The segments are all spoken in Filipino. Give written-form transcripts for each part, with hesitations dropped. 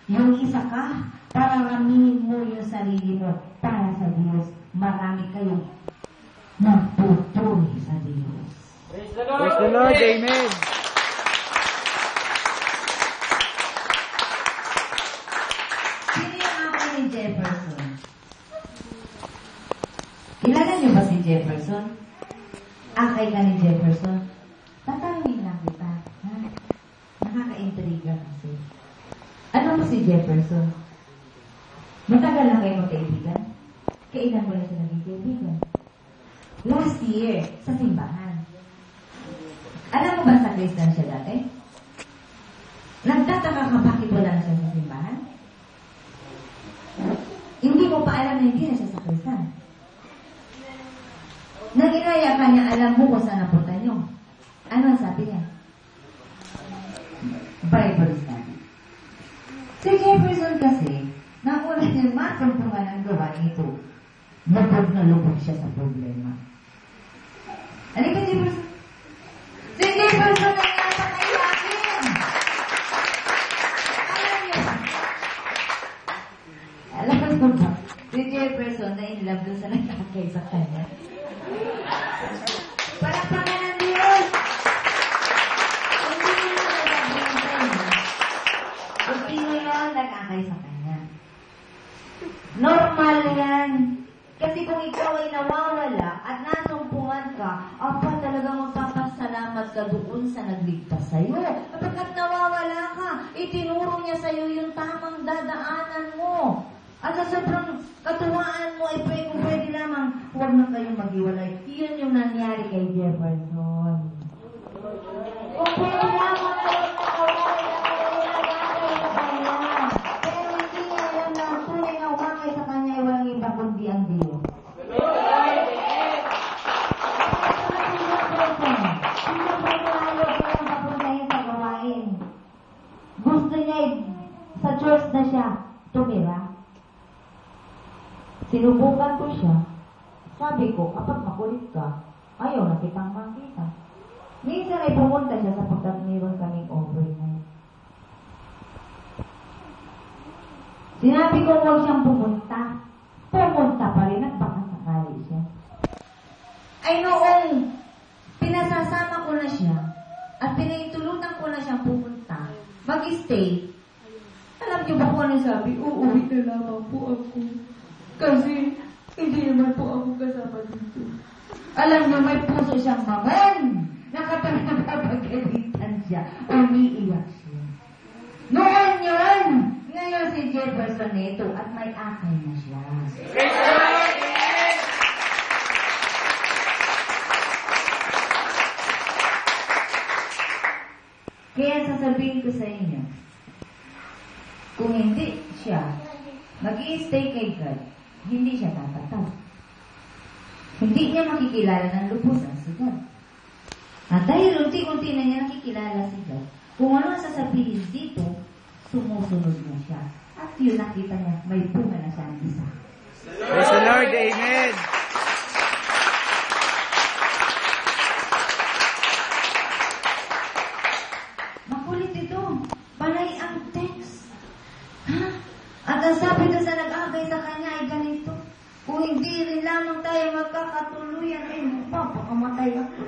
Yung isa ka, pararamihin mo yung sarili mo para sa Diyos. Marami kayong magpupuri sa Diyos. Praise the Lord. Amen. Sino yung akay ni Jefferson? Kilala niyo ba si Jefferson? Akay ka ni Jefferson? Tatanungin lang kita. Ha? Nakaka-intriga kasi. Ano mo si Jefferson? Matagal na kayo magkaibigan? Kailan mo na siya naging kaibigan? Last year, sa simbahan. Alam mo ba sa Christian siya dati? Nagtataka ka bakit wala na siya sa simbahan? Hindi mo pa alam na hindi na siya sa Christian. Nag-inaya ka niya, alam mo kung saan napunta niyo. Ano ang sabi niya? Bible study. Si Jefferson kasi, nauna niya matumpungan ang gawa nito. Lubog na lubog siya sa problema. Ano ka, Jefferson? Si Jefferson ay napakaiyakin! Alam mo ba? Si Jefferson na in love doon sa nagkakay sa kanya. Palakpakan ng Diyos! Hindi mo yun nagkakay sa kanya. Normal yan. Kasi kung ikaw ay nawawala at nasumpungan ka, apa talagang magpapasalamat ka doon sa nagligtas sa'yo. Kapagkat nawawala ka, itinuro niya sa'yo yung tamang dadaanan mo. At sa sobrang katuwaan mo, ay kung pwede lamang, huwag na kayong maghiwalay. Iyon yung nangyari kay Jefferson. Kung pwede lamang kayong nakawalay na kayo sa kanya. Pero hindi niya alam na ang tunay na umakay sa kanya ay walang iba kundi ang Diyos. Gusto niya sa church na siya tumira. Sinubukan ko siya. Sabi ko, kapag makulit ka, ayaw na kitang makita. Minsan ay pumunta siya sapagkat mayroon kaming overnight. Sinabi ko huwag siyang pumunta. Pumunta pa rin at baka sakali siya. Ay noong pinasasama ko na siya at pinaitulutan ko na siyang pumunta, mag-stay. Alam niyo ba kung ano sabi? Uuwi na lamang po ako. Kasi hindi naman po ako kasama dito. Alam niyo, may puso siyang mamon. Nakapagpapagalitan siya. Umiiyak siya. Noon yun! Ngayon si Jefferson nito at may akay na siya. Kaya sasabihin ko sa inyo, kung hindi siya mag-i-stay kay God, hindi siya tatataw. Hindi niya makikilala ng lubusan si God. At dahil unti-unti na niya nakikilala si God, kung ano ang sasabihin dito, sumusunod na siya. At yun nakita niya, may bunga na siya ang isa. Praise the Lord. Amen. Makulit ito. Panay ang text. Ha? At ang sabi doon sa nag-agay sa kanya ay ganito. Kung hindi rin lamang tayo magkakatuluyan, ay magpapakamatay ako.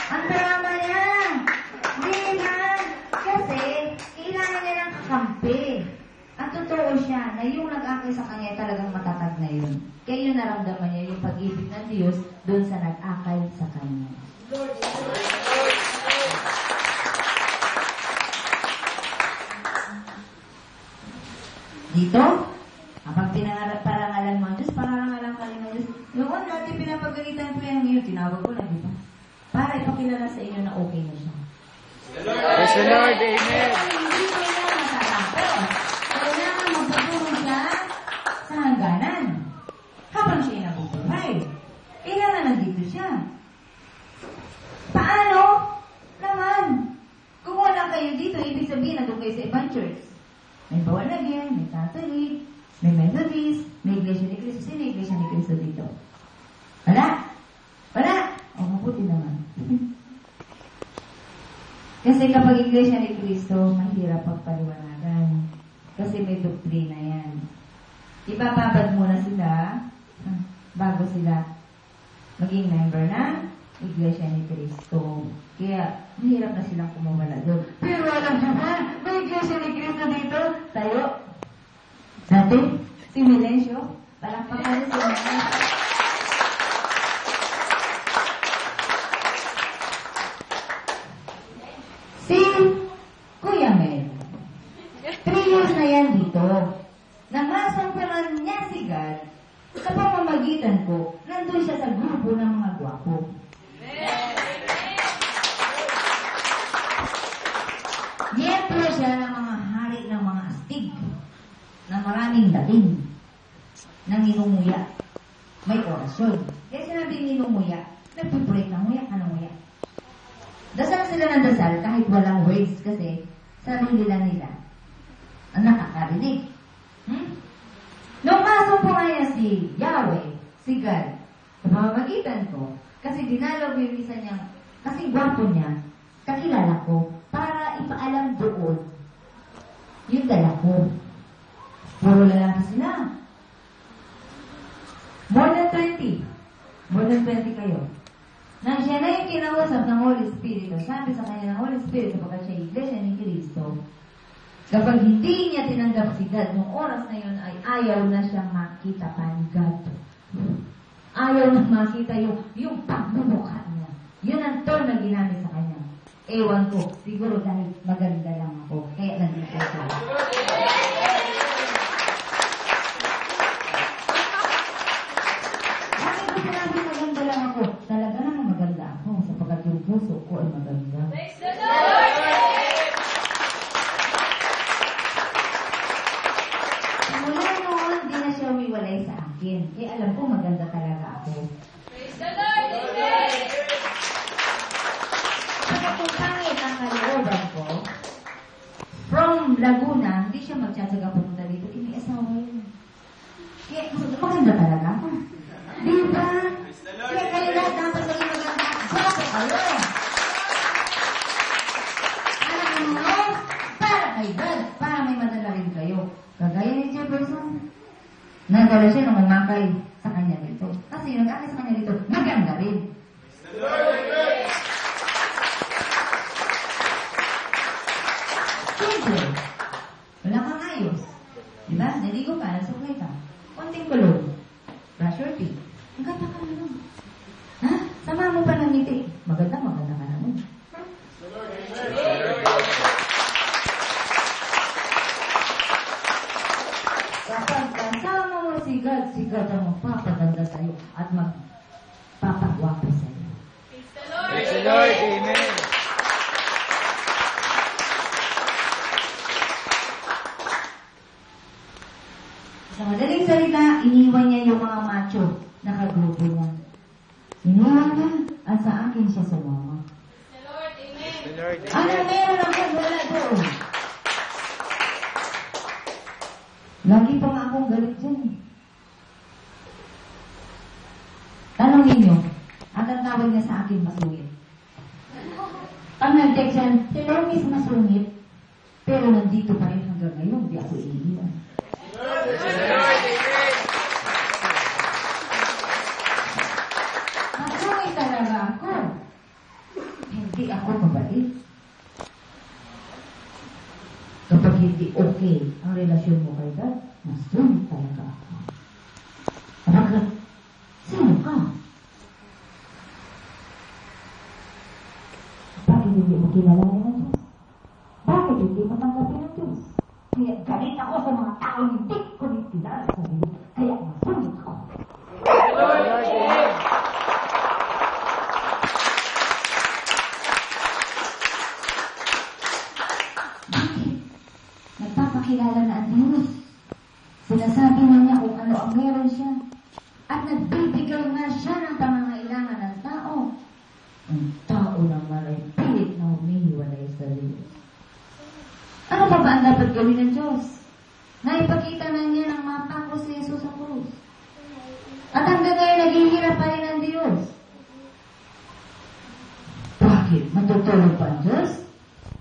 Ang drama niya. Hindi man. Kasi, kailangan niya ng kakampi. Ang totoo siya na yung nag-akay sa kanya ay talagang matatag na yun. Kaya yun naramdaman niya yung pag-ibig ng Diyos doon sa nag-akay sa kanya. Dito, kapag parangalan mo ang Diyos, parangalan ka rin ng Diyos. Noon, dati pinapagalitan ko yan ngayon, tinawag ko na, di ba? Para ipakilala sa inyo na okay na siya. Praise the Lord. Amen. Hindi ko yan matatapos. Kailangan magpatulong siya sa hangganan. Habang siya nabubuhay. Kailangan nandito siya. Paano? Naman. Kung wala kayo dito, ibig sabihin na doon kayo sa ibang church. May Born Again, may Catholic, may Methodist, may Iglesia ni Cristo. Sino Iglesia ni Cristo dito? Wala? Wala? O, mabuti naman. Kasi kapag Iglesia ni Cristo, mahirap pagpaliwanagan. Kasi may doktrina yan. Ibababad muna sila bago sila maging member ng Iglesia ni Cristo. Kaya, mahirap na silang kumawala doon. Pero alam nyo ba, may Iglesia ni Cristo dito. Tayo. Dati, si Milencio. Palakpakan si Milencio. Si Kuya Mel. 3 years na yan dito. Nangasampalan niya si God. Sa pamamagitan ko, nandun siya sa grupo ng mga gwapo. Miyembro siya ng mga hari ng mga astig na maraming dating na ninunguya. May orasyon. Kaya sinabi ninunguya, nagpipray ka, nguya ka na nguya. Dasal sila ng dasal kahit walang words kasi sarili lang nila ang nakakarinig. Nung pasok po nga si Yahweh, si God, sa pamamagitan ko, kasi dinalaw yung isa niya, kasi gwapo niya, kakilala ko, para ipaalam doon yung dala ko. Puro lalaki sila. More than 20. More than 20 kayo. Nang siya na yung kinausap ng Holy Spirit, sabi sa kanya ng Holy Spirit, kapag siya Iglesia ni Cristo, kapag hindi niya tinanggap si God, nung oras na yun ay ayaw na siyang makita pa ni God. Ayaw na makita yung pagmumukha niya. Yun ang term na ginamit sa kanya. Ewan ko, siguro dahil maganda lang ako. Kaya nandito siya. Bakit ko sinabi maganda lang ako? Talaga naman maganda ako sapagkat yung puso ko ay maganda. Praise the Lord! Mula noon, di na siya umiwalay sa akin. Eh, alam ko maganda talaga ako. Praise the Lord! Amen! Kapag kung pangit ang kalooban ko, from Laguna, hindi siya magtsatsaga pumunta dito. Eh, may asawa yun. Kaya, maganda talaga ako. Di ba? Kaya kayo lahat dapat maging maganda. Bago kayo. Alam mo, para kay God, para may madala rin kayo. Kagaya ni Jefferson. Nagdala siya nung umakay sa kanya dito. Kasi yung nag-akay sa kanya dito, maganda rin. Siyempre, wala kang ayos. Diba? Naligo ka, nasukay ka. Konting kulog. Brush your teeth. Ang ganda ka naman. Ha? Sama mo pa ng ngiti. Maganda ka naman. Kapag kasama mo si God ang magpapaganda sa'yo at magpapagwapo sa'yo. Praise the Lord! Praise the Lord. Amen. Sa madaling salita, iniwan niya yung mga macho na kagrupo niya. Iniwan niya at sa akin siya sumama. Praise the Lord! Amen! Praise the Lord. Ano Amen. meron ako wala doon? Lagi pa nga akong galit dyan eh. Tanongin niyo, at ang tawag niya sa akin masungit. Pag nag-text yan, si Lomis masungit, pero nandito pa rin hanggang ngayon, di ako iniiwan. Praise the Lord. Amen. Masungit talaga ako. Hindi ako mabait. Kapag hindi okay ang relasyon mo kay God, masungit talaga ako. Bakit? Sino ka? Bakit hindi mo kilalanin ng Diyos? Bakit hindi mo tanggapin ng Diyos? Kaya galit ako sa mga tao hindi ko rin kilala sa Diyos. Kaya masungit ako. Praise the Lord. Amen. Bakit? Nagpapakilala na ang Diyos. Sinasabi na niya kung ano ang meron siya. At nagbibigay na siya ng pangangailangan ng tao. Ang tao naman ay pilit na humihiwalay sa Diyos. Ano pa ba ang dapat gawin ng Diyos? Naipakita na niya ng mapang ko si Jesus sa krus. At hanggang ngayon naghihirap pa rin ang Diyos. Bakit? Matutulog pa ang Diyos?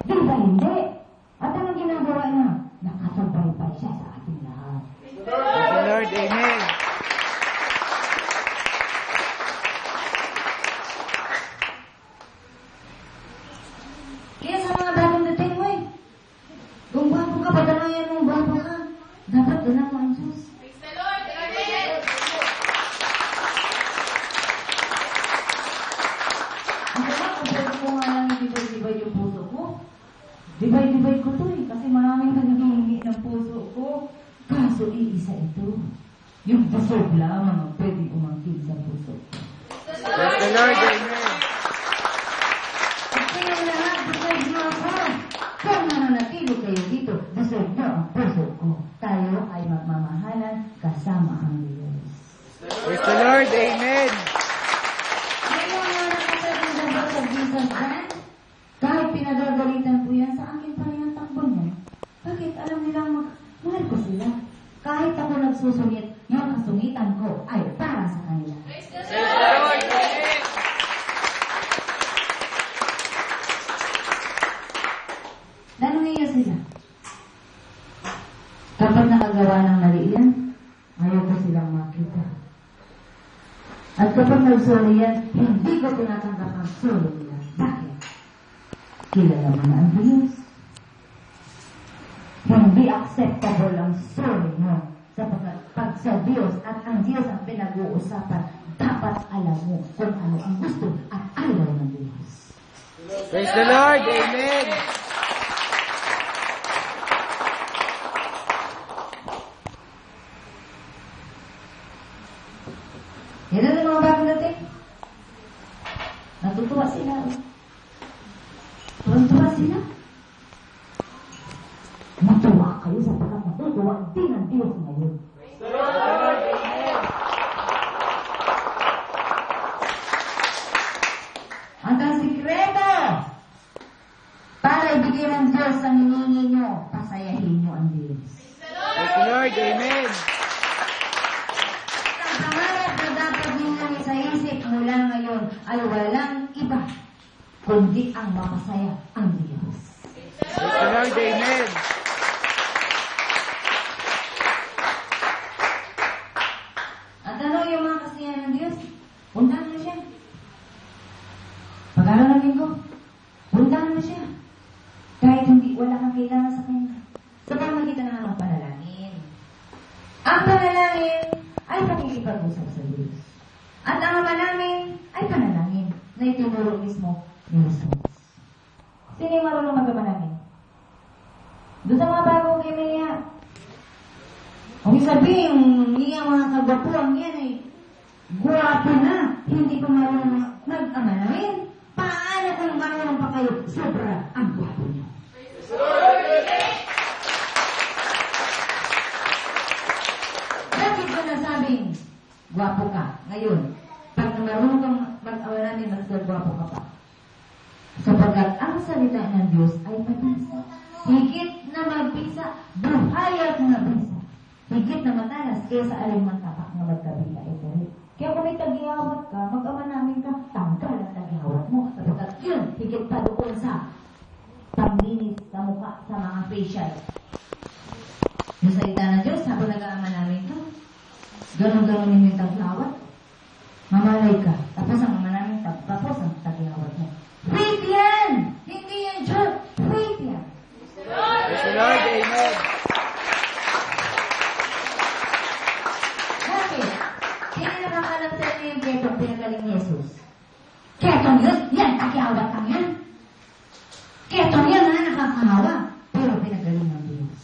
Di ba hindi? At anong ginagawa niya? Nakasabay pa Dapat doon mo ang Diyos. Praise the Lord. Amen. Ang ganda, kung pwede ko nga lang divide yung puso ko. Divide ko to eh, kasi maraming naghihingi ng puso ko. Kaso iisa ito. Yung busog lamang ang pwede umangkin sa puso ko. Praise the Lord. Amen. At kaya lahat, busog mo ako. Kung nananatili kayo dito, busog mo ang puso ko. Tayo ay magmamahalan kasama ang Diyos. Praise the Lord. Amen. Ngayon nga nakasabing dapat sa Jesus Brand, kahit pinagagalitan ko yan, sa akin pa rin ang takbo niya. Bakit alam nilang mahal ko sila? Kahit ako nagsusungit, yung kasungitan ko ay para sa kanila. Praise the Praise the Lord. Lord. Amen. Tanungin niyo sila. Kapag nakagawa ng mali yan, ayaw ko silang makita. At kapag nag-sorry yan, hindi ko tinatanggap ang sorry nila. Bakit? Kilala mo na ang Diyos. Hindi acceptable ang sorry mo. Sapagkat pag sa Diyos at ang Diyos ang pinag-uusapan, dapat alam mo kung ano ang gusto at ayaw ng Diyos. Praise the Lord. Amen. Yan ang mga bagong dating. Natutuwa sila. Tuwa sila. Matuwa kayo sa pagkat matutuwa din ang Diyos ngayon. Ang sikreto para ibigay ng Diyos ang hiningi nyo, pasayahin nyo ang Diyos. Praise the Lord. Amen. Ang pangarap na dapat ninyong isa-isip mula ngayon ay walang iba, kundi ang mapasaya ang Diyos. Praise the Lord. Amen. At ano yung mga kasiyahan ng Diyos? Puntahan mo siya. Pag-araw ng linggo, puntahan mo siya. Kahit hindi, wala kang kailangan sa kanya. Sa pamagitan ng anong panalangin. Ang panalangin ay pakikipag-usap sa Diyos. At ang ama namin ay panalangin na itinuro mismo ni Jesus. Sino yung marunong magkamanangin? Doon sa mga bagong kimaya. Kung sabihin, hindi ang mga kagwapuan yan ay guwapo na, hindi pa marunong mag-amanangin. Paano kung marunong pa kayo? Sobra ang guwapo niyo. Bakit ko nasabing guwapo ka ngayon? Pag marunong kang mag-amanangin, mas guwapo ka pa. Sapagkat ang salita ng Diyos ay mabisa. Higit na mabisa, buhayat na mabisa. Higit na matalas kaysa alimang tapak na magkabila ito. Kaya kung may tagihawat ka, mag-amanamin ka, tanggal ang tagihawat mo. Sapagkat yun, higit pa doon sa pamlinis sa mukha, sa mga facial. Yung salita ng Diyos, habang nag-aamanamin ka, ganun-ganun yung tagihawat. Mamalay ka, tapos ang amanamin, tapos ang tagihawat mo. Faith yan! Hindi yan joke! Faith yan! Praise the Lord. Amen. Bakit? Sino nakakalam sa inyo yung ketong pinagaling ni Jesus? Ketong yun? Yan! Nakihawat kang yan! Ketong yan na nakakahawa! Pero pinagaling ng Diyos.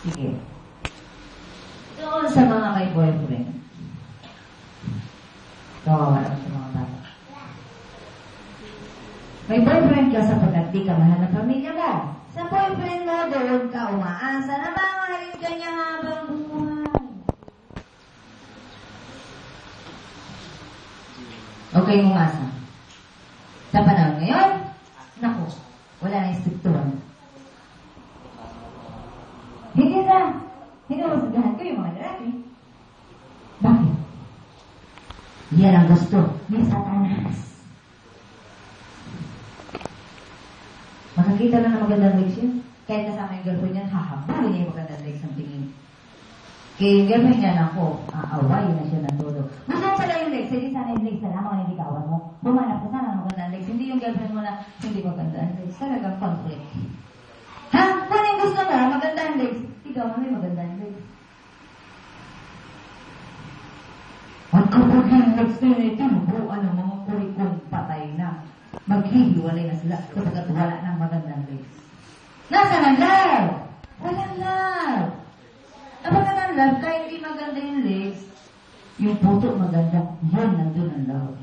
Sige. Doon sa mga may boyfriend. Kawawa lang sa mga bata. May boyfriend ka sapagkat di ka mahal ng pamilya ka. Sa boyfriend mo, doon ka umaasa na mamahalin ka niya habang buhay. Okay, umasa. Sa panahon ngayon, naku, wala na istrukturan. Hindi masagahan ko yung mga lalaki. Bakit? Yan ang gusto ni Satanas. Makakita na ng magandang legs yun. Kahit kasama yung girlfriend niya, hahabulin niya yung magandang legs ng tingin. Kaya yung girlfriend niya, ako, nag-aaway na siya ng todo. Gusto mo pala yung legs, hindi sana yung legs na lamang ang niligawan mo. Bumanap ka sana ng magandang legs, hindi yung girlfriend mo na hindi magandang legs. Talagang conflict. Ha? Kung yung gusto mo, magandang legs, ikaw mo may magandang legs. At kapag yung legs na yun, tinubuan ng mga kurikong patay na. Maghihiwalay na sila kapag wala ng magandang legs. Nasaan ang love? Walang love. Napagandang love, kahit di maganda yung legs, yung puto maganda, yun nandun ang love.